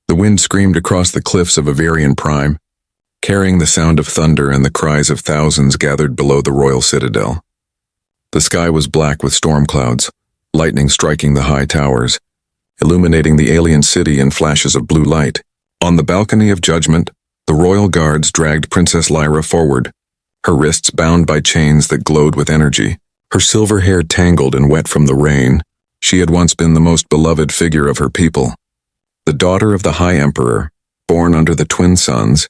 The wind screamed across the cliffs of Avarian Prime, carrying the sound of thunder and the cries of thousands gathered below the royal citadel. The sky was black with storm clouds, lightning striking the high towers, illuminating the alien city in flashes of blue light. On the balcony of judgment, the royal guards dragged Princess Lyra forward, her wrists bound by chains that glowed with energy, her silver hair tangled and wet from the rain. She had once been the most beloved figure of her people, the daughter of the High Emperor, born under the twin suns,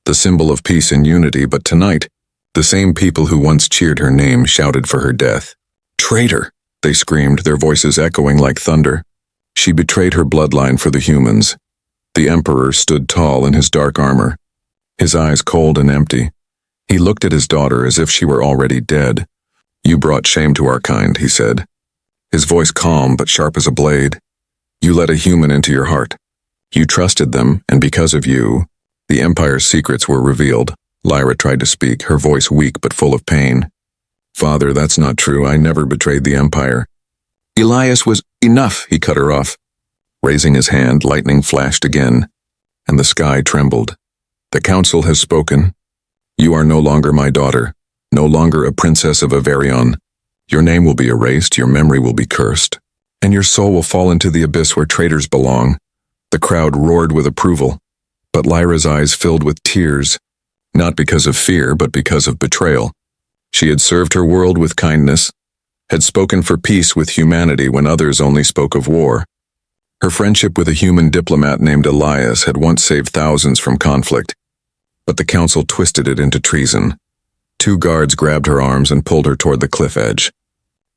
the symbol of peace and unity, but tonight, the same people who once cheered her name shouted for her death. "Traitor!" they screamed, their voices echoing like thunder. She betrayed her bloodline for the humans. The Emperor stood tall in his dark armor, his eyes cold and empty. He looked at his daughter as if she were already dead. "You brought shame to our kind," he said, his voice calm but sharp as a blade. "You let a human into your heart. You trusted them, and because of you, the Empire's secrets were revealed." Lyra tried to speak, her voice weak but full of pain. "Father, that's not true. I never betrayed the Empire." "Elias was enough," he cut her off. Raising his hand, lightning flashed again, and the sky trembled. "The council has spoken. You are no longer my daughter, no longer a princess of Avarion. Your name will be erased, your memory will be cursed, and your soul will fall into the abyss where traitors belong." The crowd roared with approval, but Lyra's eyes filled with tears, not because of fear, but because of betrayal. She had served her world with kindness, had spoken for peace with humanity when others only spoke of war. Her friendship with a human diplomat named Elias had once saved thousands from conflict, but the council twisted it into treason. 2 guards grabbed her arms and pulled her toward the cliff edge.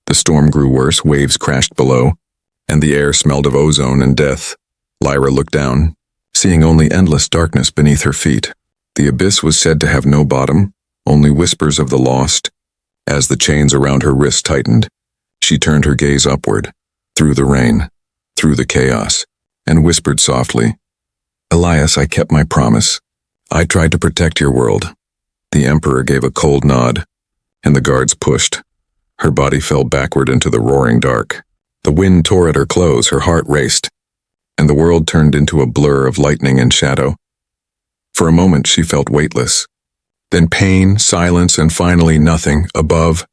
The storm grew worse, waves crashed below, and the air smelled of ozone and death. Lyra looked down, seeing only endless darkness beneath her feet. The abyss was said to have no bottom, only whispers of the lost. As the chains around her wrists tightened, she turned her gaze upward, through the rain, through the chaos, and whispered softly, "Elias, I kept my promise. I tried to protect your world." The Emperor gave a cold nod, and the guards pushed. Her body fell backward into the roaring dark. The wind tore at her clothes, her heart raced, and the world turned into a blur of lightning and shadow. For a moment she felt weightless. Then pain, silence, and finally nothing. Above,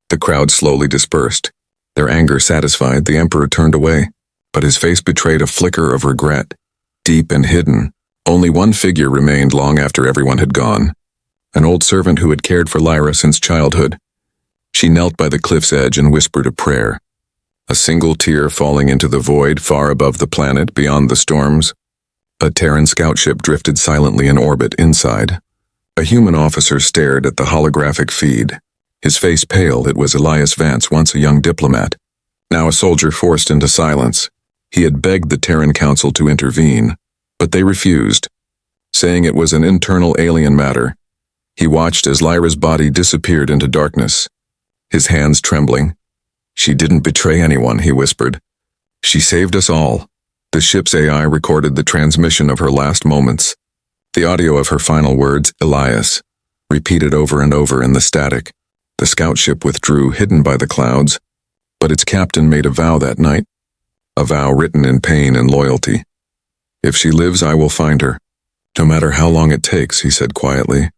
the crowd slowly dispersed. Their anger satisfied, the Emperor turned away, but his face betrayed a flicker of regret, deep and hidden. Only one figure remained long after everyone had gone, an old servant who had cared for Lyra since childhood. She knelt by the cliff's edge and whispered a prayer, a single tear falling into the void far above the planet beyond the storms. A Terran scout ship drifted silently in orbit inside. A human officer stared at the holographic feed. His face pale. It was Elias Vance, once a young diplomat, now a soldier forced into silence. He had begged the Terran Council to intervene, but they refused, saying it was an internal alien matter. He watched as Lyra's body disappeared into darkness, his hands trembling. "She didn't betray anyone," he whispered. "She saved us all." The ship's AI recorded the transmission of her last moments. The audio of her final words, "Elias," repeated over and over in the static. The scout ship withdrew, hidden by the clouds, but its captain made a vow that night, a vow written in pain and loyalty. "If she lives, I will find her, no matter how long it takes," he said quietly.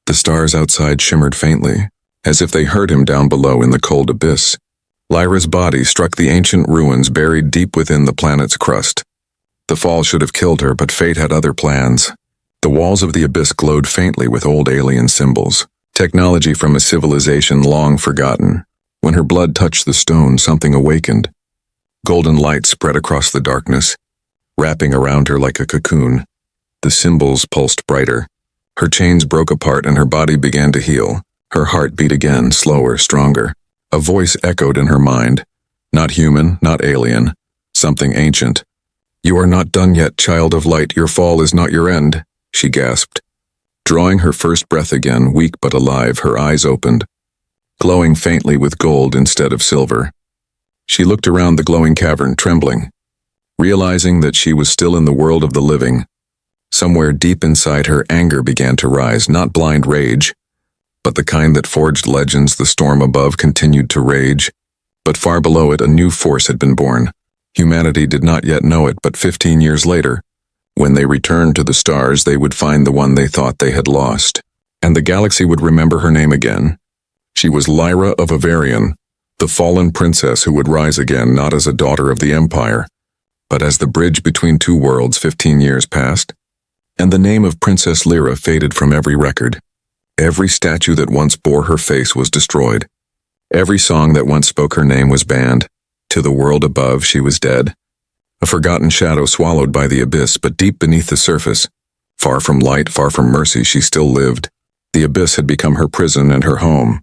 The stars outside shimmered faintly, as if they heard him down below in the cold abyss. Lyra's body struck the ancient ruins buried deep within the planet's crust. The fall should have killed her, but fate had other plans. The walls of the abyss glowed faintly with old alien symbols, technology from a civilization long forgotten. When her blood touched the stone, something awakened. Golden light spread across the darkness, wrapping around her like a cocoon. The symbols pulsed brighter. Her chains broke apart and her body began to heal. Her heart beat again, slower, stronger. A voice echoed in her mind. Not human, not alien, something ancient. "You are not done yet, child of light. Your fall is not your end," she gasped. Drawing her first breath again, weak but alive, her eyes opened, glowing faintly with gold instead of silver. She looked around the glowing cavern, trembling, realizing that she was still in the world of the living. Somewhere deep inside her, anger began to rise, not blind rage, but the kind that forged legends. The storm above continued to rage, but far below it a new force had been born. Humanity did not yet know it, but 15 years later, When they returned to the stars, they would find the one they thought they had lost. And the galaxy would remember her name again. She was Lyra of Avarion, the fallen princess who would rise again not as a daughter of the Empire, but as the bridge between two worlds. 15 years passed, and the name of Princess Lyra faded from every record. Every statue that once bore her face was destroyed. Every song that once spoke her name was banned. To the world above, she was dead. A forgotten shadow swallowed by the abyss, but deep beneath the surface, far from light, far from mercy, she still lived. The abyss had become her prison and her home.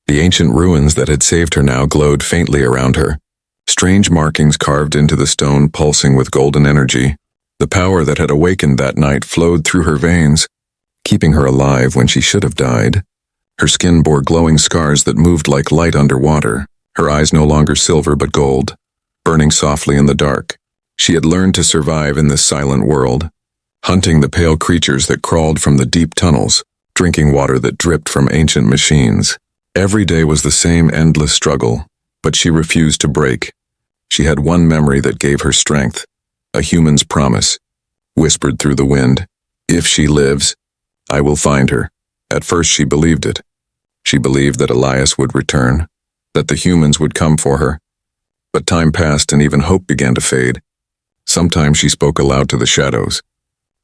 The ancient ruins that had saved her now glowed faintly around her. Strange markings carved into the stone, pulsing with golden energy. The power that had awakened that night flowed through her veins, keeping her alive when she should have died. Her skin bore glowing scars that moved like light underwater, her eyes no longer silver but gold, burning softly in the dark. She had learned to survive in this silent world, hunting the pale creatures that crawled from the deep tunnels, drinking water that dripped from ancient machines. Every day was the same endless struggle, but she refused to break. She had one memory that gave her strength, a human's promise, whispered through the wind. If she lives, I will find her. At first she believed it. She believed that Elias would return, that the humans would come for her. But time passed and even hope began to fade. Sometimes she spoke aloud to the shadows,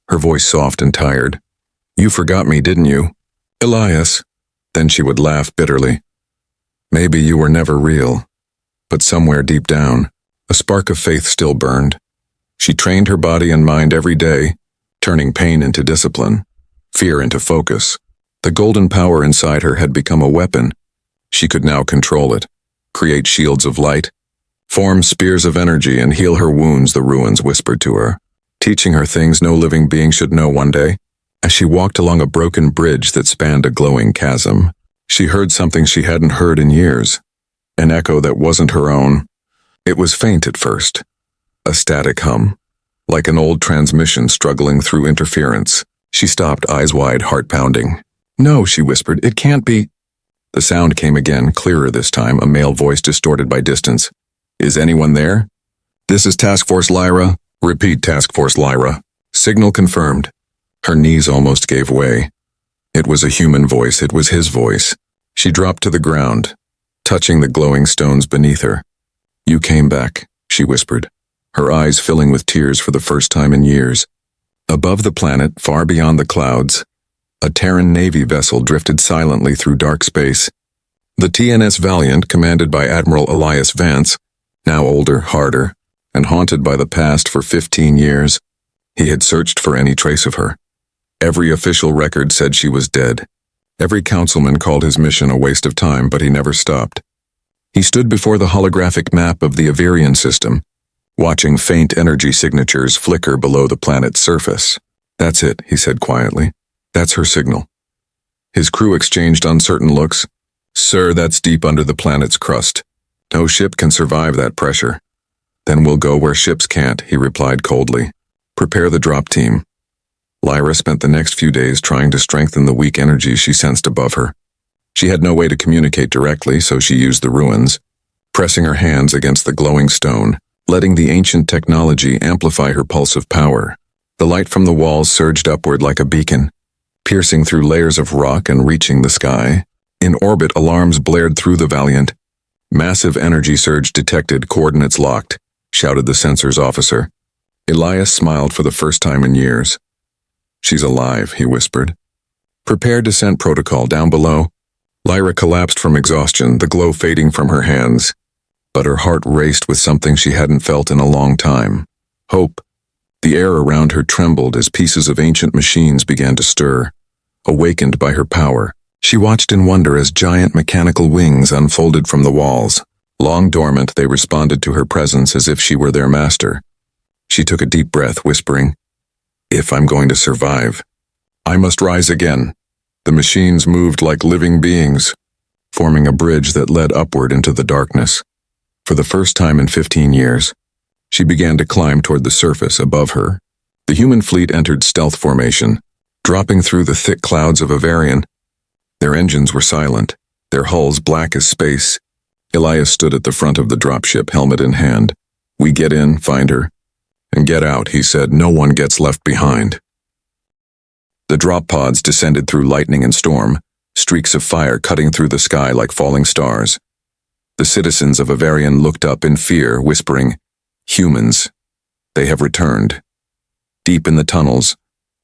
her voice soft and tired. You forgot me, didn't you, Elias? Then she would laugh bitterly. Maybe you were never real. But somewhere deep down, a spark of faith still burned. She trained her body and mind every day, turning pain into discipline, fear into focus. The golden power inside her had become a weapon. She could now control it, create shields of light, form spears of energy, and heal her wounds, the ruins whispered to her, teaching her things no living being should know one day. As she walked along a broken bridge that spanned a glowing chasm, she heard something she hadn't heard in years, an echo that wasn't her own. It was faint at first, a static hum, like an old transmission struggling through interference. She stopped, eyes wide, heart pounding. No, she whispered, it can't be. The sound came again, clearer this time, a male voice distorted by distance. Is anyone there? This is Task Force Lyra. Repeat, Task Force Lyra. Signal confirmed. Her knees almost gave way. It was a human voice, it was his voice. She dropped to the ground, touching the glowing stones beneath her. You came back, she whispered, her eyes filling with tears for the first time in years. Above the planet, far beyond the clouds, a Terran Navy vessel drifted silently through dark space. The TNS Valiant, commanded by Admiral Elias Vance, now older, harder, and haunted by the past for 15 years. He had searched for any trace of her. Every official record said she was dead. Every councilman called his mission a waste of time, but he never stopped. He stood before the holographic map of the Avarion system, watching faint energy signatures flicker below the planet's surface. That's it, he said quietly. That's her signal. His crew exchanged uncertain looks. Sir, that's deep under the planet's crust. No ship can survive that pressure. Then we'll go where ships can't, he replied coldly. Prepare the drop team. Lyra spent the next few days trying to strengthen the weak energy she sensed above her. She had no way to communicate directly, so she used the ruins, pressing her hands against the glowing stone, letting the ancient technology amplify her pulse of power. The light from the walls surged upward like a beacon, piercing through layers of rock and reaching the sky. In orbit, alarms blared through the Valiant. Massive energy surge detected, coordinates locked, shouted the sensors officer. Elias smiled for the first time in years. She's alive, he whispered. Prepare descent protocol down below. Lyra collapsed from exhaustion, the glow fading from her hands. But her heart raced with something she hadn't felt in a long time. Hope. The air around her trembled as pieces of ancient machines began to stir. Awakened by her power, she watched in wonder as giant mechanical wings unfolded from the walls. Long dormant, they responded to her presence as if she were their master. She took a deep breath, whispering, If I'm going to survive, I must rise again. The machines moved like living beings, forming a bridge that led upward into the darkness. For the first time in 15 years, she began to climb toward the surface above her. The human fleet entered stealth formation, dropping through the thick clouds of Avarion. Their engines were silent, their hulls black as space. Elias stood at the front of the dropship, helmet in hand. We get in, find her. "And get out," he said. "No one gets left behind." The drop pods descended through lightning and storm, streaks of fire cutting through the sky like falling stars. The citizens of Avarian looked up in fear, whispering, "Humans, they have returned." Deep in the tunnels,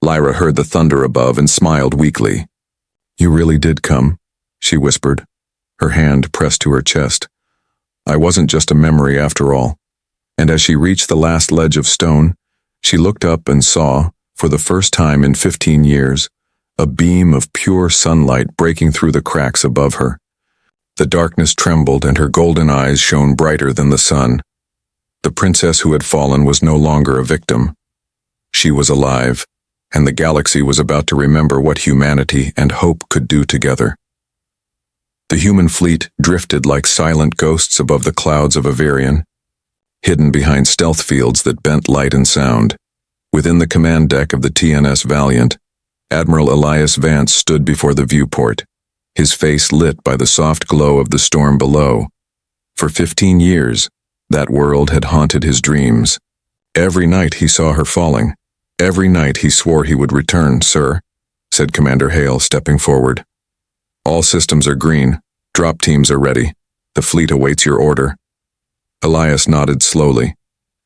Lyra heard the thunder above and smiled weakly. "You really did come," she whispered, her hand pressed to her chest. "I wasn't just a memory after all." And as she reached the last ledge of stone, she looked up and saw, for the first time in 15 years, a beam of pure sunlight breaking through the cracks above her. The darkness trembled and her golden eyes shone brighter than the sun. The princess who had fallen was no longer a victim. She was alive, and the galaxy was about to remember what humanity and hope could do together. The human fleet drifted like silent ghosts above the clouds of Avarian, hidden behind stealth fields that bent light and sound. Within the command deck of the TNS Valiant, Admiral Elias Vance stood before the viewport, his face lit by the soft glow of the storm below. For 15 years, that world had haunted his dreams. Every night he saw her falling. Every night he swore he would return, "Sir," said Commander Hale, stepping forward. "All systems are green. Drop teams are ready. The fleet awaits your order." Elias nodded slowly,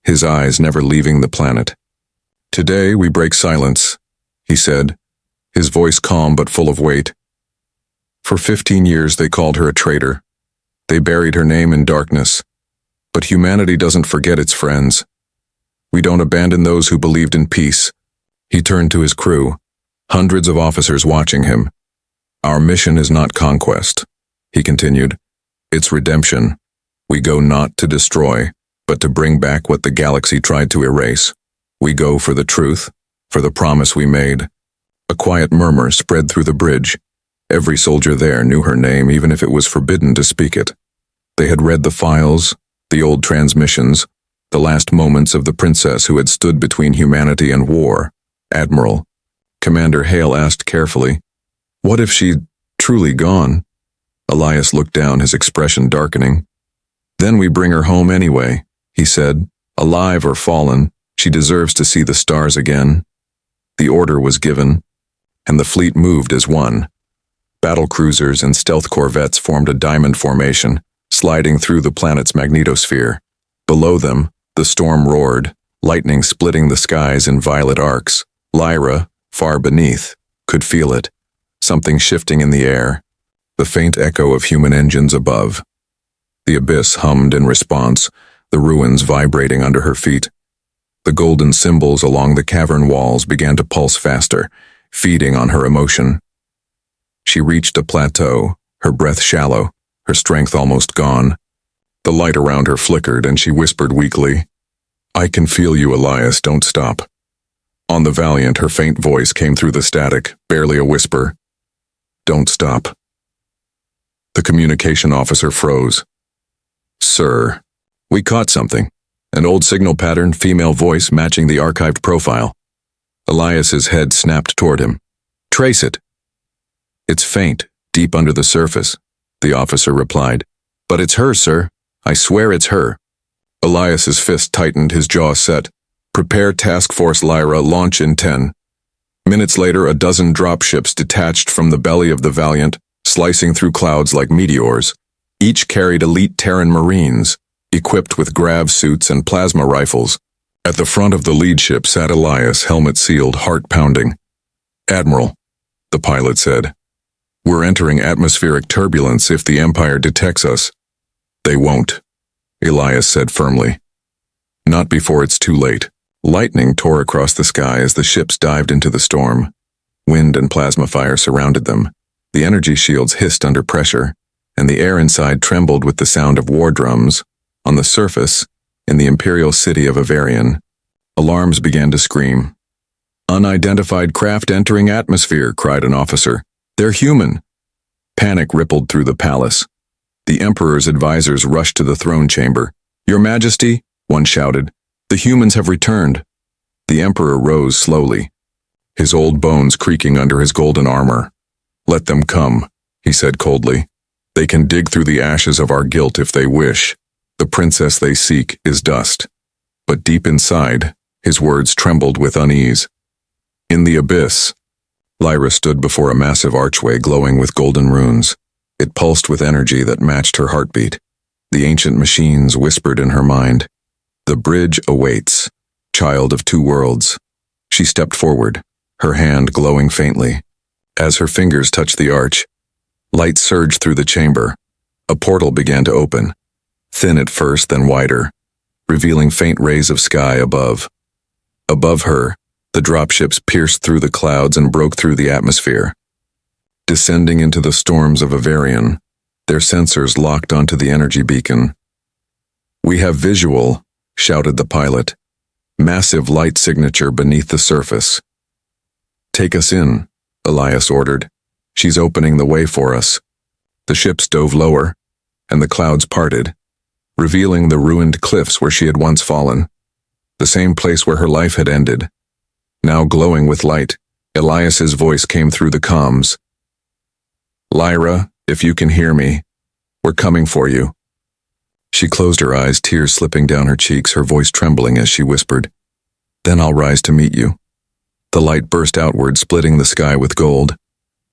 his eyes never leaving the planet. "Today we break silence," he said, his voice calm but full of weight. "For 15 years they called her a traitor. They buried her name in darkness. But humanity doesn't forget its friends. We don't abandon those who believed in peace." He turned to his crew, hundreds of officers watching him. "Our mission is not conquest," he continued. "It's redemption. We go not to destroy, but to bring back what the galaxy tried to erase. We go for the truth, for the promise we made." A quiet murmur spread through the bridge. Every soldier there knew her name, even if it was forbidden to speak it. They had read the files, the old transmissions, the last moments of the princess who had stood between humanity and war. "Admiral," Commander Hale asked carefully, "what if she'd truly gone?" Elias looked down, his expression darkening. "Then we bring her home anyway," he said. "Alive or fallen, she deserves to see the stars again." The order was given, and the fleet moved as one. Battle cruisers and stealth corvettes formed a diamond formation, sliding through the planet's magnetosphere. Below them, the storm roared, lightning splitting the skies in violet arcs. Lyra, far beneath, could feel it, something shifting in the air, the faint echo of human engines above. The abyss hummed in response, the ruins vibrating under her feet. The golden symbols along the cavern walls began to pulse faster, feeding on her emotion. She reached a plateau, her breath shallow, her strength almost gone. The light around her flickered and she whispered weakly, "I can feel you, Elias, don't stop." On the Valiant, her faint voice came through the static, barely a whisper. "Don't stop." The communication officer froze. "Sir, we caught something." An old signal pattern, female voice matching the archived profile. Elias's head snapped toward him. "Trace it." "It's faint, deep under the surface," the officer replied. "But it's her, sir. I swear it's her." Elias's fist tightened, his jaw set. "Prepare Task Force Lyra, launch in 10. Minutes later, a dozen dropships detached from the belly of the Valiant, slicing through clouds like meteors. Each carried elite Terran Marines, equipped with grav suits and plasma rifles. At the front of the lead ship sat Elias, helmet sealed, heart pounding. "Admiral," the pilot said, "we're entering atmospheric turbulence if the Empire detects us." "They won't," Elias said firmly. "Not before it's too late." Lightning tore across the sky as the ships dived into the storm. Wind and plasma fire surrounded them. The energy shields hissed under pressure, and the air inside trembled with the sound of war drums. On the surface, in the imperial city of Avarian, alarms began to scream. "Unidentified craft entering atmosphere," cried an officer. "They're human." Panic rippled through the palace. The Emperor's advisors rushed to the throne chamber. "Your Majesty," one shouted, "the humans have returned." The Emperor rose slowly, his old bones creaking under his golden armor. "Let them come," he said coldly. "They can dig through the ashes of our guilt if they wish. The princess they seek is dust. But deep inside, His words trembled with unease. In the abyss, Lyra stood before a massive archway glowing with golden runes. It pulsed with energy that matched her heartbeat. The ancient machines whispered in her mind, "The bridge awaits, child of two worlds." She stepped forward, her hand glowing faintly. As her fingers touched the arch, light surged through the chamber. A portal began to open, thin at first, then wider, revealing faint rays of sky above. Above her, the dropships pierced through the clouds and broke through the atmosphere. Descending into the storms of Avarian, their sensors locked onto the energy beacon. "We have visual," shouted the pilot. "Massive light signature beneath the surface." "Take us in," Elias ordered. "She's opening the way for us." The ships dove lower, and the clouds parted, revealing the ruined cliffs where she had once fallen. The same place where her life had ended. Now glowing with light, Elias's voice came through the comms. "Lyra, if you can hear me, we're coming for you." She closed her eyes, tears slipping down her cheeks, her voice trembling as she whispered, "Then I'll rise to meet you." The light burst outward, splitting the sky with gold.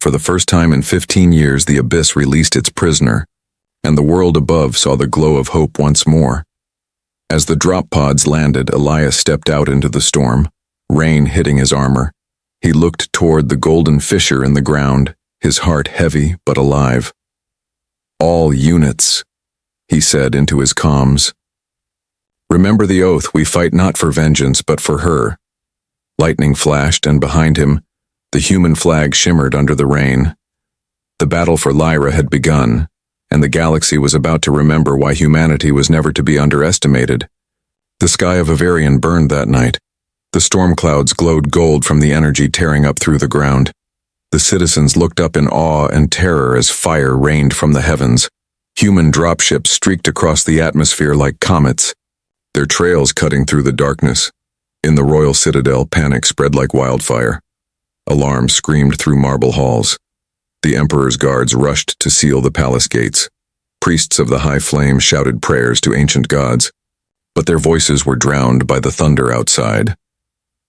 For the first time in 15 years, the abyss released its prisoner, and the world above saw the glow of hope once more. As the drop pods landed, Elias stepped out into the storm, rain hitting his armor. He looked toward the golden fissure in the ground, his heart heavy but alive. "All units," he said into his comms. "Remember the oath, we fight not for vengeance but for her." Lightning flashed, and behind him, the human flag shimmered under the rain. The battle for Lyra had begun, and the galaxy was about to remember why humanity was never to be underestimated. The sky of Avarian burned that night. The storm clouds glowed gold from the energy tearing up through the ground. The citizens looked up in awe and terror as fire rained from the heavens. Human dropships streaked across the atmosphere like comets, their trails cutting through the darkness. In the royal citadel, panic spread like wildfire. Alarms screamed through marble halls. The emperor's guards rushed to seal the palace gates. Priests of the high flame shouted prayers to ancient gods, but their voices were drowned by the thunder outside.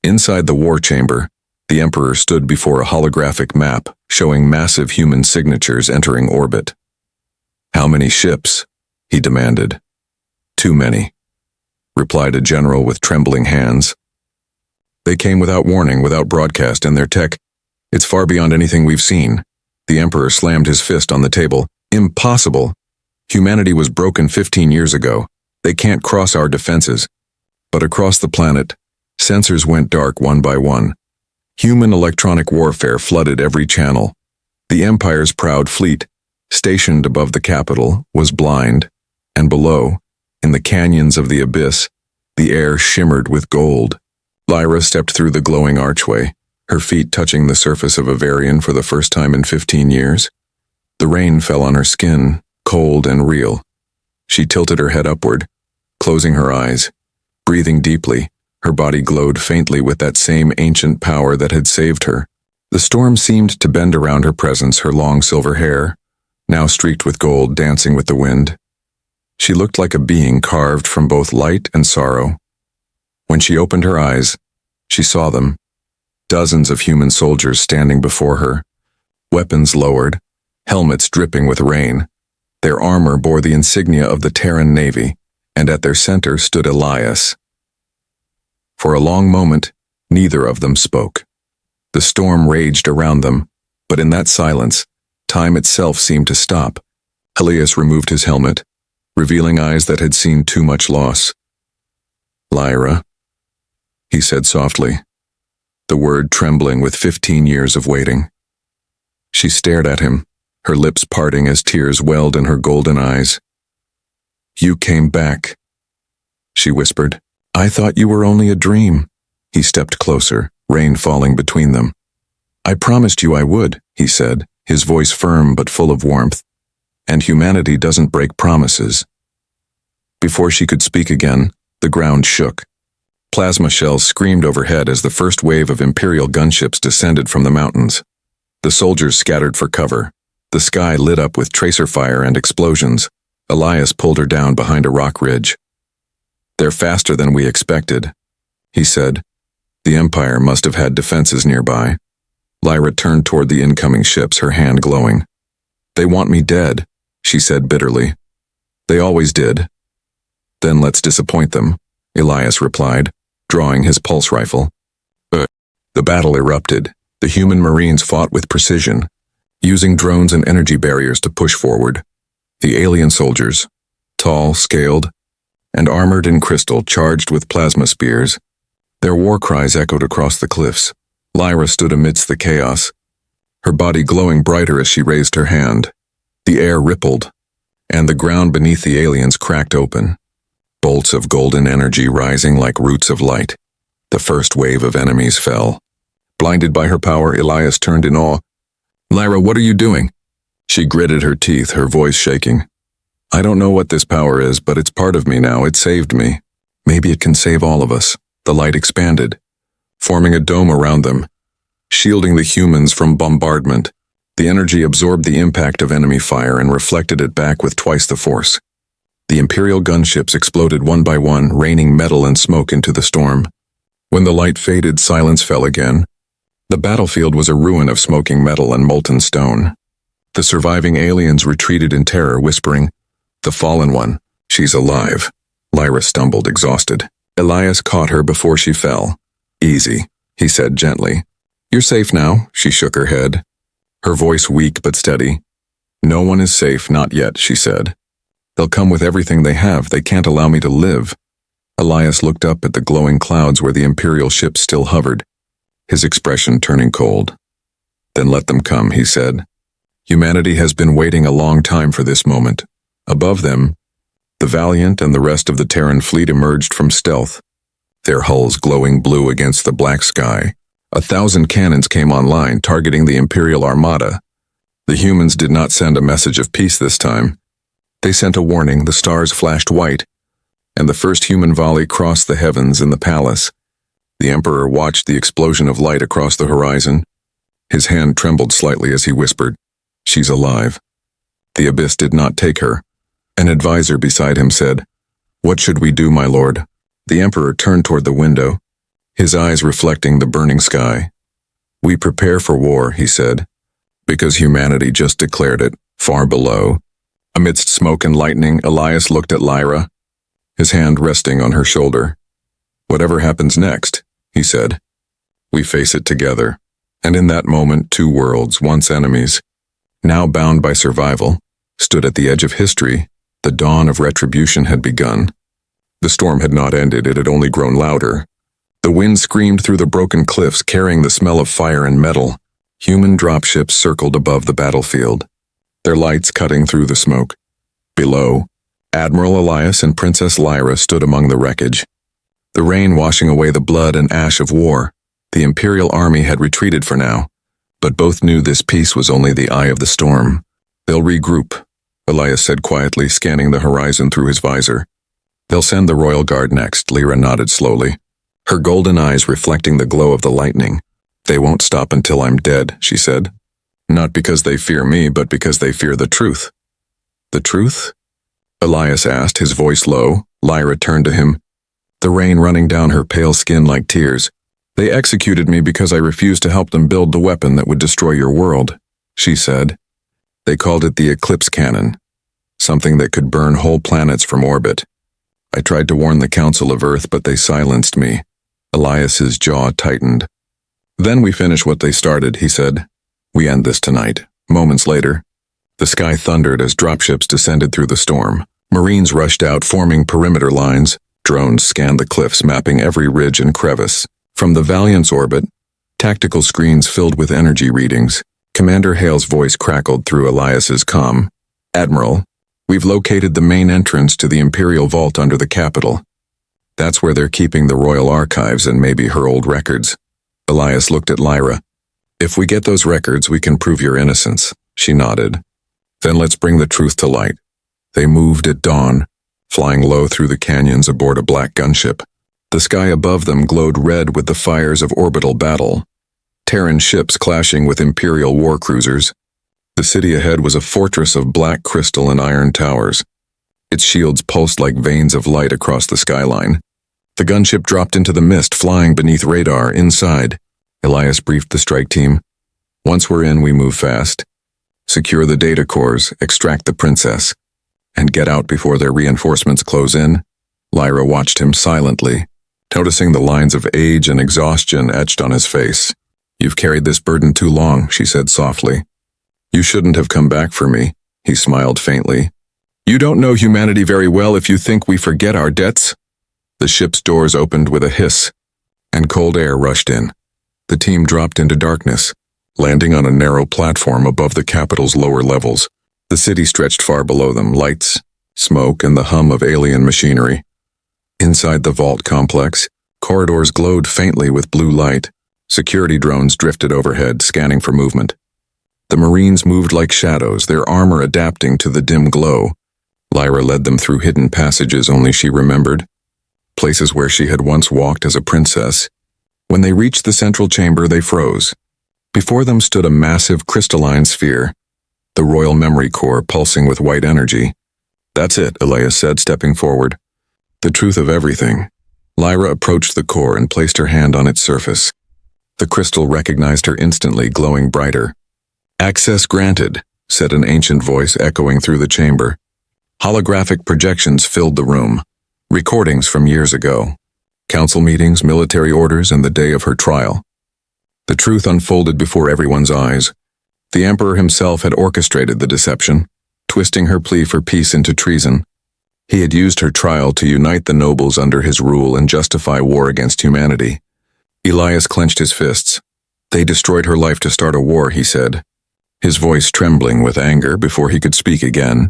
Inside the war chamber, the emperor stood before a holographic map showing massive human signatures entering orbit. "How many ships?" he demanded. "Too many," replied a general with trembling hands. "They came without warning, without broadcast, and their tech, it's far beyond anything we've seen." The emperor slammed his fist on the table. "Impossible! Humanity was broken 15 years ago. They can't cross our defenses." But across the planet, sensors went dark one by one. Human electronic warfare flooded every channel. The Empire's proud fleet, stationed above the capital, was blind, and below, in the canyons of the abyss, the air shimmered with gold. Lyra stepped through the glowing archway, her feet touching the surface of Avarian for the first time in 15 years. The rain fell on her skin, cold and real. She tilted her head upward, closing her eyes, breathing deeply. Her body glowed faintly with that same ancient power that had saved her. The storm seemed to bend around her presence, her long silver hair, now streaked with gold, dancing with the wind. She looked like a being carved from both light and sorrow. When she opened her eyes, she saw them. Dozens of human soldiers standing before her, weapons lowered, helmets dripping with rain. Their armor bore the insignia of the Terran Navy, and at their center stood Elias. For a long moment, neither of them spoke. The storm raged around them, but in that silence, time itself seemed to stop. Elias removed his helmet, revealing eyes that had seen too much loss. "Lyra," he said softly, the word trembling with 15 years of waiting. She stared at him, her lips parting as tears welled in her golden eyes. "You came back," she whispered. "I thought you were only a dream." He stepped closer, rain falling between them. "I promised you I would," he said, his voice firm but full of warmth. "And humanity doesn't break promises." Before she could speak again, the ground shook. Plasma shells screamed overhead as the first wave of Imperial gunships descended from the mountains. The soldiers scattered for cover. The sky lit up with tracer fire and explosions. Elias pulled her down behind a rock ridge. "They're faster than we expected." he said. The Empire must have had defenses nearby. Lyra turned toward the incoming ships, her hand glowing. They want me dead, she said bitterly. They always did. Then let's disappoint them, Elias replied, drawing his pulse rifle. The battle erupted. The human Marines fought with precision, using drones and energy barriers to push forward. The alien soldiers, tall, scaled, and armored in crystal, charged with plasma spears. Their war cries echoed across the cliffs. Lyra stood amidst the chaos, her body glowing brighter as she raised her hand. The air rippled, and the ground beneath the aliens cracked open, bolts of golden energy rising like roots of light. The first wave of enemies fell. Blinded by her power, Elias turned in awe. Lyra, what are you doing? She gritted her teeth, her voice shaking. I don't know what this power is, but it's part of me now. It saved me. Maybe it can save all of us. The light expanded, forming a dome around them, shielding the humans from bombardment. The energy absorbed the impact of enemy fire and reflected it back with twice the force. The Imperial gunships exploded one by one, raining metal and smoke into the storm. When the light faded, silence fell again. The battlefield was a ruin of smoking metal and molten stone. The surviving aliens retreated in terror, whispering, The fallen one, she's alive. Lyra stumbled, exhausted. Elias caught her before she fell. Easy, he said gently. You're safe now, she shook her head, her voice weak but steady. No one is safe, not yet, she said. They'll come with everything they have. They can't allow me to live. Elias looked up at the glowing clouds where the Imperial ships still hovered, his expression turning cold. Then let them come, he said. Humanity has been waiting a long time for this moment. Above them, the Valiant and the rest of the Terran fleet emerged from stealth, their hulls glowing blue against the black sky. 1,000 cannons came online, targeting the Imperial Armada. The humans did not send a message of peace this time. They sent a warning. The stars flashed white, and the first human volley crossed the heavens in the palace. The Emperor watched the explosion of light across the horizon. His hand trembled slightly as he whispered, She's alive. The abyss did not take her. An advisor beside him said, What should we do, my lord? The Emperor turned toward the window, his eyes reflecting the burning sky. We prepare for war, he said, because humanity just declared it, far below. Amidst smoke and lightning, Elias looked at Lyra, his hand resting on her shoulder. Whatever happens next, he said, we face it together. And in that moment, two worlds, once enemies, now bound by survival, stood at the edge of history. The dawn of retribution had begun. The storm had not ended, it had only grown louder. The wind screamed through the broken cliffs, carrying the smell of fire and metal. Human dropships circled above the battlefield, their lights cutting through the smoke. Below, Admiral Elias and Princess Lyra stood among the wreckage, the rain washing away the blood and ash of war. The Imperial army had retreated for now, but both knew this peace was only the eye of the storm. They'll regroup, Elias said quietly, scanning the horizon through his visor. They'll send the Royal Guard next, Lyra nodded slowly, her golden eyes reflecting the glow of the lightning. They won't stop until I'm dead, she said. Not because they fear me, but because they fear the truth. The truth? Elias asked, his voice low. Lyra turned to him, the rain running down her pale skin like tears. They executed me because I refused to help them build the weapon that would destroy your world, she said. They called it the Eclipse Cannon, something that could burn whole planets from orbit. I tried to warn the Council of Earth, but they silenced me. Elias's jaw tightened. Then we finish what they started, he said. We end this tonight. Moments later, the sky thundered as dropships descended through the storm. Marines rushed out, forming perimeter lines. Drones scanned the cliffs, mapping every ridge and crevice. From the Valiant's orbit, tactical screens filled with energy readings. Commander Hale's voice crackled through Elias's comm. Admiral, we've located the main entrance to the Imperial Vault under the capital. That's where they're keeping the royal archives and maybe her old records. Elias looked at Lyra. If we get those records, we can prove your innocence. She nodded. Then let's bring the truth to light. They moved at dawn, flying low through the canyons aboard a black gunship. The sky above them glowed red with the fires of orbital battle, Terran ships clashing with Imperial war cruisers. The city ahead was a fortress of black crystal and iron towers. Its shields pulsed like veins of light across the skyline. The gunship dropped into the mist, flying beneath radar. Inside, Elias briefed the strike team. Once we're in, we move fast. Secure the data cores, extract the princess, and get out before their reinforcements close in. Lyra watched him silently, noticing the lines of age and exhaustion etched on his face. You've carried this burden too long, she said softly. You shouldn't have come back for me, he smiled faintly. You don't know humanity very well if you think we forget our debts. The ship's doors opened with a hiss, and cold air rushed in. The team dropped into darkness, landing on a narrow platform above the capital's lower levels. The city stretched far below them, lights, smoke, and the hum of alien machinery. Inside the vault complex, corridors glowed faintly with blue light. Security drones drifted overhead, scanning for movement. The Marines moved like shadows, their armor adapting to the dim glow. Lyra led them through hidden passages only she remembered, places where she had once walked as a princess. When they reached the central chamber, they froze. Before them stood a massive crystalline sphere, the royal memory core pulsing with white energy. That's it, Elias said, stepping forward. The truth of everything. Lyra approached the core and placed her hand on its surface. The crystal recognized her instantly, glowing brighter. Access granted, said an ancient voice echoing through the chamber. Holographic projections filled the room. Recordings from years ago. Council meetings, military orders, and the day of her trial. The truth unfolded before everyone's eyes. The Emperor himself had orchestrated the deception, twisting her plea for peace into treason. He had used her trial to unite the nobles under his rule and justify war against humanity. Elias clenched his fists. They destroyed her life to start a war, he said, his voice trembling with anger before he could speak again.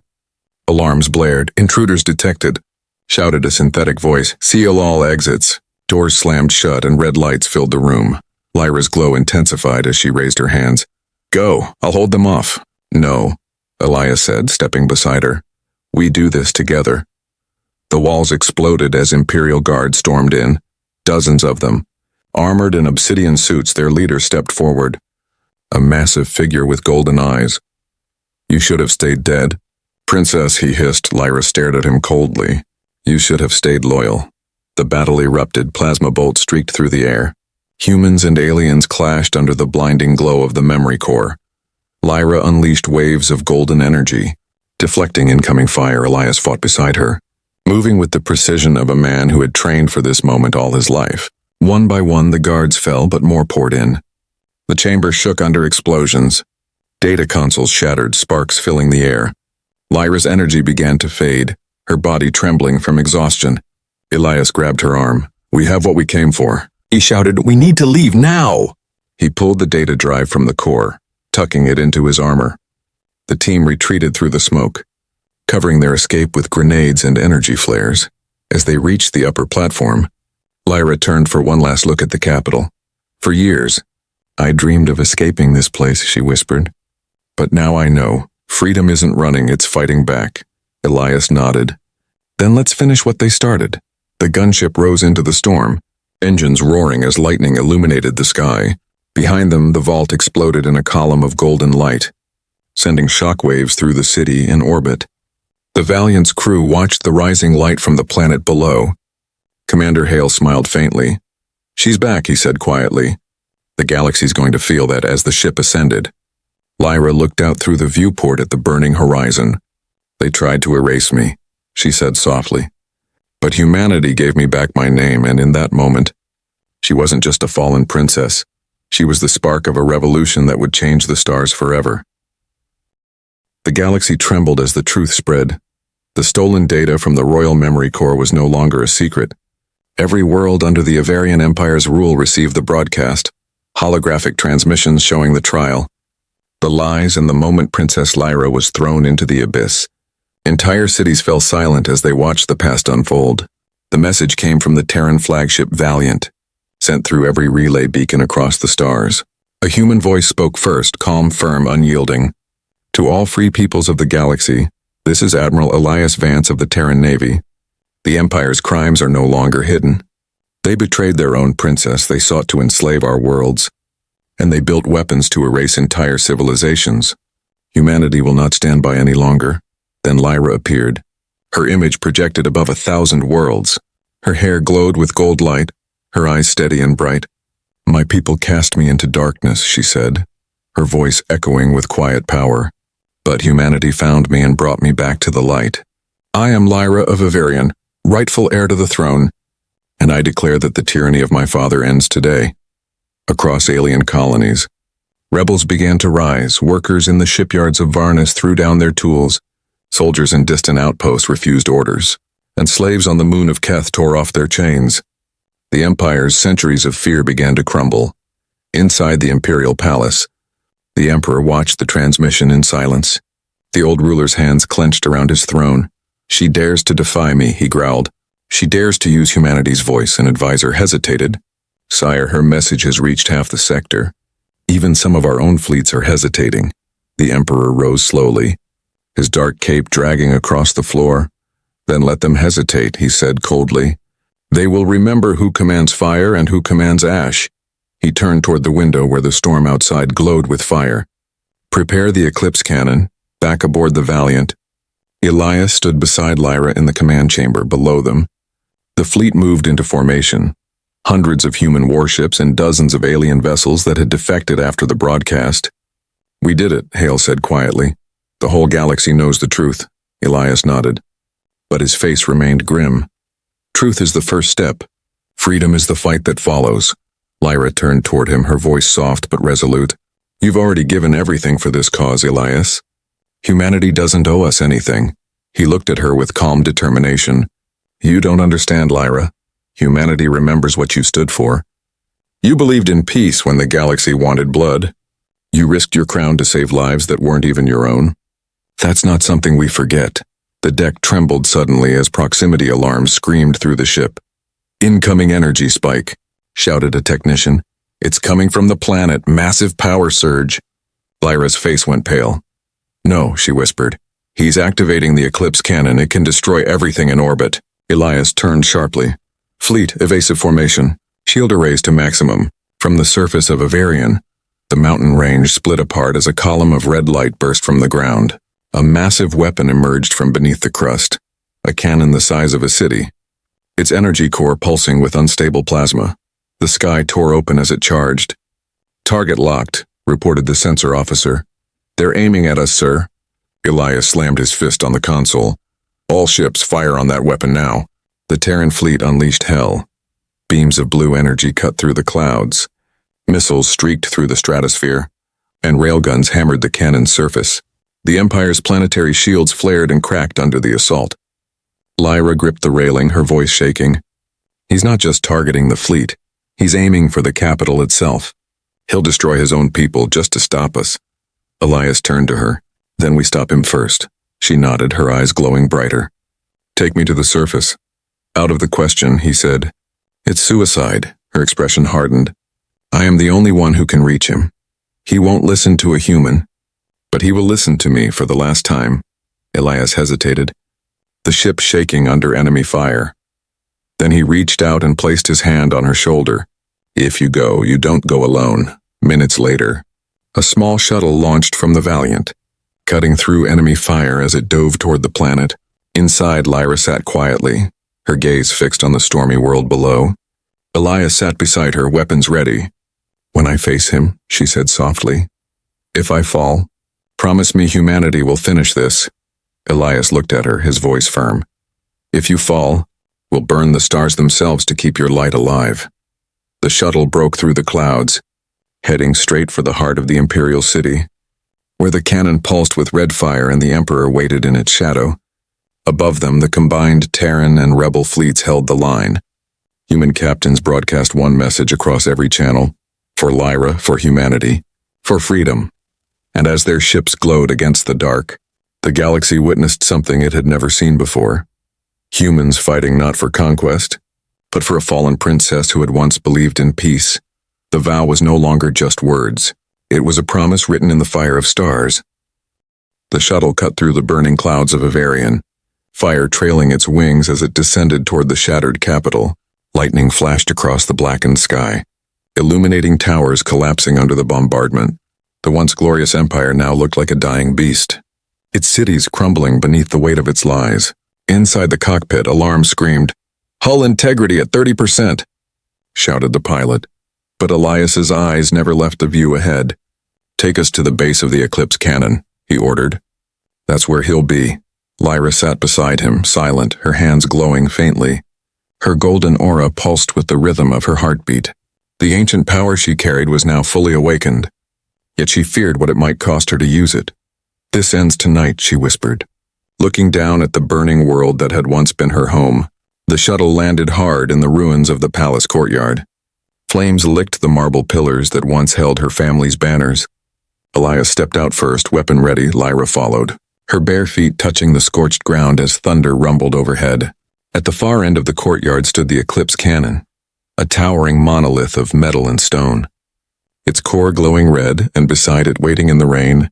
Alarms blared. Intruders detected, shouted a synthetic voice. Seal all exits. Doors slammed shut and red lights filled the room. Lyra's glow intensified as she raised her hands. Go, I'll hold them off. No, Elias said, stepping beside her. We do this together. The walls exploded as Imperial guards stormed in, dozens of them. Armored in obsidian suits, their leader stepped forward. A massive figure with golden eyes. You should have stayed dead. Princess, he hissed. Lyra stared at him coldly. You should have stayed loyal. The battle erupted, plasma bolts streaked through the air. Humans and aliens clashed under the blinding glow of the memory core. Lyra unleashed waves of golden energy. Deflecting incoming fire, Elias fought beside her, moving with the precision of a man who had trained for this moment all his life. One by one, the guards fell, but more poured in. The chamber shook under explosions. Data consoles shattered, sparks filling the air. Lyra's energy began to fade, her body trembling from exhaustion. Elias grabbed her arm. We have what we came for. He shouted, we need to leave now! He pulled the data drive from the core, tucking it into his armor. The team retreated through the smoke, covering their escape with grenades and energy flares. As they reached the upper platform, Lyra turned for one last look at the capital. For years, I dreamed of escaping this place, she whispered. But now I know. Freedom isn't running, it's fighting back. Elias nodded. Then let's finish what they started. The gunship rose into the storm, engines roaring as lightning illuminated the sky. Behind them, the vault exploded in a column of golden light, sending shockwaves through the city in orbit. The Valiant's crew watched the rising light from the planet below. Commander Hale smiled faintly. She's back, he said quietly. The galaxy's going to feel that as the ship ascended. Lyra looked out through the viewport at the burning horizon. They tried to erase me, she said softly. But humanity gave me back my name, and in that moment, she wasn't just a fallen princess. She was the spark of a revolution that would change the stars forever. The galaxy trembled as the truth spread. The stolen data from the Royal Memory Core was no longer a secret. Every world under the Avarian Empire's rule received the broadcast, holographic transmissions showing the trial. The lies and the moment Princess Lyra was thrown into the abyss. Entire cities fell silent as they watched the past unfold. The message came from the Terran flagship Valiant, sent through every relay beacon across the stars. A human voice spoke first, calm, firm, unyielding. To all free peoples of the galaxy, this is Admiral Elias Vance of the Terran Navy. The Empire's crimes are no longer hidden. They betrayed their own princess, they sought to enslave our worlds, and they built weapons to erase entire civilizations. Humanity will not stand by any longer. Then Lyra appeared, her image projected above 1,000 worlds. Her hair glowed with gold light, her eyes steady and bright. "My people cast me into darkness," she said, her voice echoing with quiet power. "But humanity found me and brought me back to the light. I am Lyra of Avarian, rightful heir to the throne, and I declare that the tyranny of my father ends today." Across alien colonies, rebels began to rise. Workers in the shipyards of Varnus threw down their tools. Soldiers in distant outposts refused orders, and slaves on the moon of Keth tore off their chains. The Empire's centuries of fear began to crumble. Inside the imperial palace, the Emperor watched the transmission in silence. The old ruler's hands clenched around his throne. "She dares to defy me," he growled. "She dares to use humanity's voice." An advisor hesitated. "Sire, her message has reached half the sector. Even some of our own fleets are hesitating." The Emperor rose slowly, his dark cape dragging across the floor. "Then let them hesitate," he said coldly. "They will remember who commands fire and who commands ash." He turned toward the window where the storm outside glowed with fire. "Prepare the eclipse cannon, back aboard the Valiant." Elias stood beside Lyra in the command chamber below them. The fleet moved into formation. Hundreds of human warships and dozens of alien vessels that had defected after the broadcast. "We did it," Hale said quietly. "The whole galaxy knows the truth." Elias nodded, but his face remained grim. "Truth is the first step. Freedom is the fight that follows." Lyra turned toward him, her voice soft but resolute. "You've already given everything for this cause, Elias. Humanity doesn't owe us anything." He looked at her with calm determination. "You don't understand, Lyra. Humanity remembers what you stood for. You believed in peace when the galaxy wanted blood. You risked your crown to save lives that weren't even your own. That's not something we forget." The deck trembled suddenly as proximity alarms screamed through the ship. "Incoming energy spike," shouted a technician. "It's coming from the planet, massive power surge." Lyra's face went pale. "No," she whispered. "He's activating the eclipse cannon. It can destroy everything in orbit." Elias turned sharply. "Fleet, evasive formation. Shield arrays to maximum." From the surface of Avarian, the mountain range split apart as a column of red light burst from the ground. A massive weapon emerged from beneath the crust, a cannon the size of a city, its energy core pulsing with unstable plasma. The sky tore open as it charged. "Target locked," reported the sensor officer. "They're aiming at us, sir." Elias slammed his fist on the console. "All ships fire on that weapon now." The Terran fleet unleashed hell. Beams of blue energy cut through the clouds. Missiles streaked through the stratosphere, and railguns hammered the cannon's surface. The Empire's planetary shields flared and cracked under the assault. Lyra gripped the railing, her voice shaking. "He's not just targeting the fleet. He's aiming for the capital itself. He'll destroy his own people just to stop us." Elias turned to her. "Then we stop him first." She nodded, her eyes glowing brighter. "Take me to the surface." "Out of the question," he said. "It's suicide." Her expression hardened. "I am the only one who can reach him. He won't listen to a human, but he will listen to me for the last time." Elias hesitated, the ship shaking under enemy fire. Then he reached out and placed his hand on her shoulder. "If you go, you don't go alone." Minutes later, a small shuttle launched from the Valiant, cutting through enemy fire as it dove toward the planet. Inside, Lyra sat quietly, her gaze fixed on the stormy world below. Elias sat beside her, weapons ready. "When I face him," she said softly, "if I fall, promise me humanity will finish this." Elias looked at her, his voice firm. "If you fall, we'll burn the stars themselves to keep your light alive." The shuttle broke through the clouds, heading straight for the heart of the Imperial City, where the cannon pulsed with red fire and the Emperor waited in its shadow. Above them, the combined Terran and Rebel fleets held the line. Human captains broadcast one message across every channel: for Lyra, for humanity, for freedom. And as their ships glowed against the dark, the galaxy witnessed something it had never seen before. Humans fighting not for conquest, but for a fallen princess who had once believed in peace. The vow was no longer just words. It was a promise written in the fire of stars. The shuttle cut through the burning clouds of Avarian, fire trailing its wings as it descended toward the shattered capital. Lightning flashed across the blackened sky, illuminating towers collapsing under the bombardment. The once glorious empire now looked like a dying beast, its cities crumbling beneath the weight of its lies. Inside the cockpit, alarm screamed. Hull integrity at 30%, shouted the pilot. But Elias's eyes never left the view ahead. Take us to the base of the Eclipse cannon, he ordered. That's where he'll be. Lyra sat beside him, silent, her hands glowing faintly. Her golden aura pulsed with the rhythm of her heartbeat. The ancient power she carried was now fully awakened, yet she feared what it might cost her to use it. This ends tonight, she whispered. Looking down at the burning world that had once been her home, the shuttle landed hard in the ruins of the palace courtyard. Flames licked the marble pillars that once held her family's banners. Elias stepped out first, weapon ready. Lyra followed, her bare feet touching the scorched ground as thunder rumbled overhead. At the far end of the courtyard stood the Eclipse cannon, a towering monolith of metal and stone. Its core glowing red, and beside it, waiting in the rain,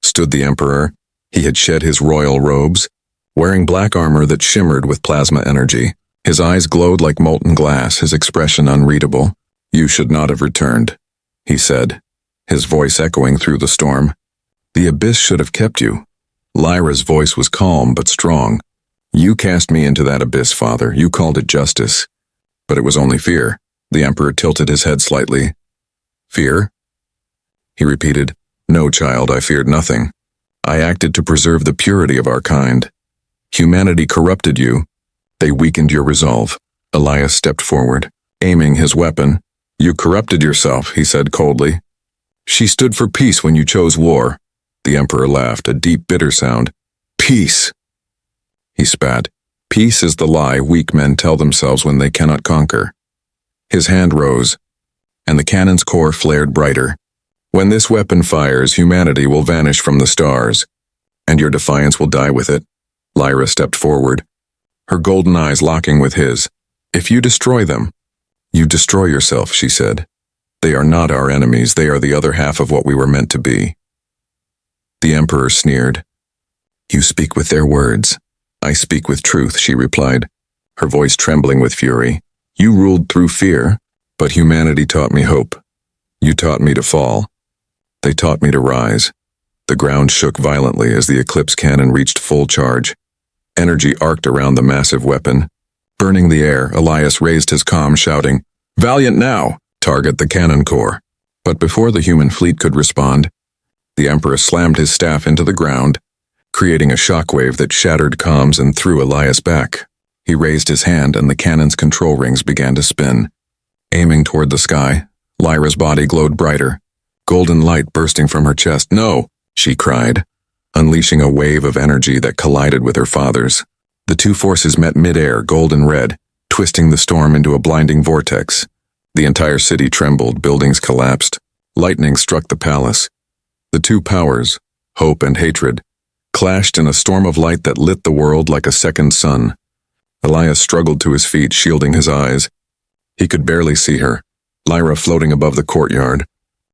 stood the Emperor. He had shed his royal robes, wearing black armor that shimmered with plasma energy. His eyes glowed like molten glass, his expression unreadable. You should not have returned, he said, his voice echoing through the storm. The abyss should have kept you. Lyra's voice was calm but strong. You cast me into that abyss, Father. You called it justice. But it was only fear. The Emperor tilted his head slightly. Fear? He repeated. No, child, I feared nothing. I acted to preserve the purity of our kind. Humanity corrupted you. They weakened your resolve. Elias stepped forward, aiming his weapon. You corrupted yourself, he said coldly. She stood for peace when you chose war. The Emperor laughed, a deep, bitter sound. Peace, he spat. Peace is the lie weak men tell themselves when they cannot conquer. His hand rose, and the cannon's core flared brighter. When this weapon fires, humanity will vanish from the stars, and your defiance will die with it. Lyra stepped forward, her golden eyes locking with his. If you destroy them, you destroy yourself, she said. They are not our enemies, they are the other half of what we were meant to be. The Emperor sneered. You speak with their words. I speak with truth, she replied, her voice trembling with fury. You ruled through fear, but humanity taught me hope. You taught me to fall. They taught me to rise. The ground shook violently as the Eclipse cannon reached full charge. Energy arced around the massive weapon. Burning the air, Elias raised his comm, shouting, Valiant now! Target the cannon core. But before the human fleet could respond, the Emperor slammed his staff into the ground, creating a shockwave that shattered comms and threw Elias back. He raised his hand and the cannon's control rings began to spin. Aiming toward the sky, Lyra's body glowed brighter, golden light bursting from her chest. No, she cried, unleashing a wave of energy that collided with her father's. The two forces met midair, gold and red, twisting the storm into a blinding vortex. The entire city trembled, buildings collapsed. Lightning struck the palace. The two powers, hope and hatred, clashed in a storm of light that lit the world like a second sun. Elias struggled to his feet, shielding his eyes. He could barely see her, Lyra floating above the courtyard,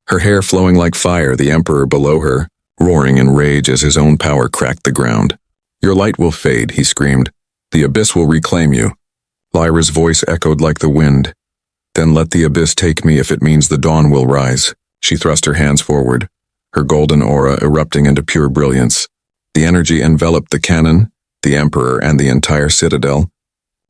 her hair flowing like fire, the Emperor below her, roaring in rage as his own power cracked the ground. Your light will fade, he screamed. The abyss will reclaim you. Lyra's voice echoed like the wind. Then let the abyss take me if it means the dawn will rise. She thrust her hands forward, her golden aura erupting into pure brilliance. The energy enveloped the cannon, the Emperor, and the entire citadel.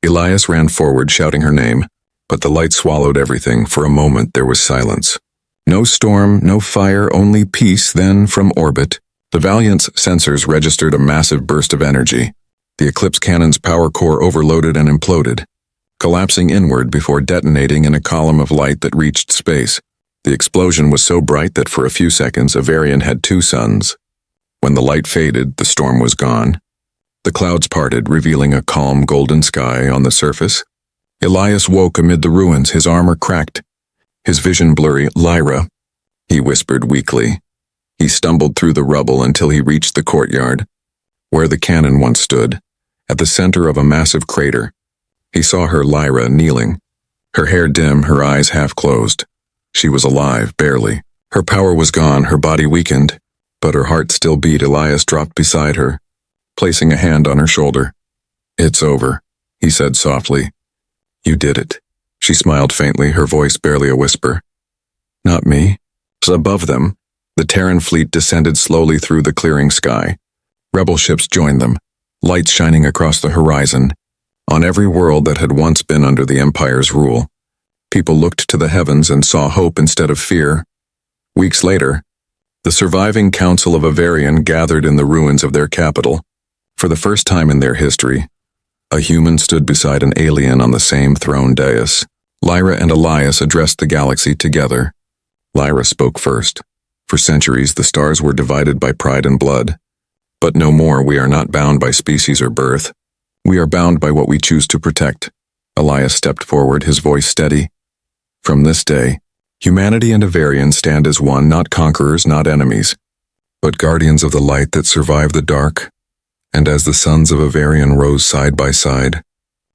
Elias ran forward, shouting her name, but the light swallowed everything. For a moment there was silence. No storm, no fire, only peace. Then, from orbit, the Valiant's sensors registered a massive burst of energy. The Eclipse cannon's power core overloaded and imploded, collapsing inward before detonating in a column of light that reached space. The explosion was so bright that for a few seconds Avarian had two suns. When the light faded, the storm was gone. The clouds parted, revealing a calm golden sky on the surface. Elias woke amid the ruins, his armor cracked, his vision blurry. Lyra, he whispered weakly. He stumbled through the rubble until he reached the courtyard, where the cannon once stood, at the center of a massive crater. He saw her, Lyra, kneeling, her hair dim, her eyes half closed. She was alive, barely. Her power was gone, her body weakened, but her heart still beat. Elias dropped beside her, placing a hand on her shoulder. It's over, he said softly. You did it. She smiled faintly, her voice barely a whisper. Not me. Above them, the Terran fleet descended slowly through the clearing sky. Rebel ships joined them, lights shining across the horizon. On every world that had once been under the Empire's rule, people looked to the heavens and saw hope instead of fear. Weeks later, the surviving Council of Avarian gathered in the ruins of their capital. For the first time in their history, a human stood beside an alien on the same throne dais. Lyra and Elias addressed the galaxy together. Lyra spoke first. For centuries, the stars were divided by pride and blood. But no more. We are not bound by species or birth. We are bound by what we choose to protect. Elias stepped forward, his voice steady. From this day, humanity and Avarian stand as one, not conquerors, not enemies, but guardians of the light that survive the dark. And as the sons of Avarian rose side by side,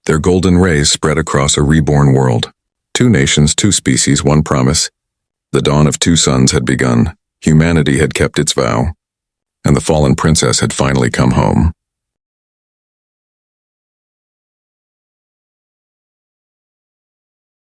their golden rays spread across a reborn world. 2 nations, 2 species, 1 promise. The dawn of 2 suns had begun. Humanity had kept its vow, and the fallen princess had finally come home.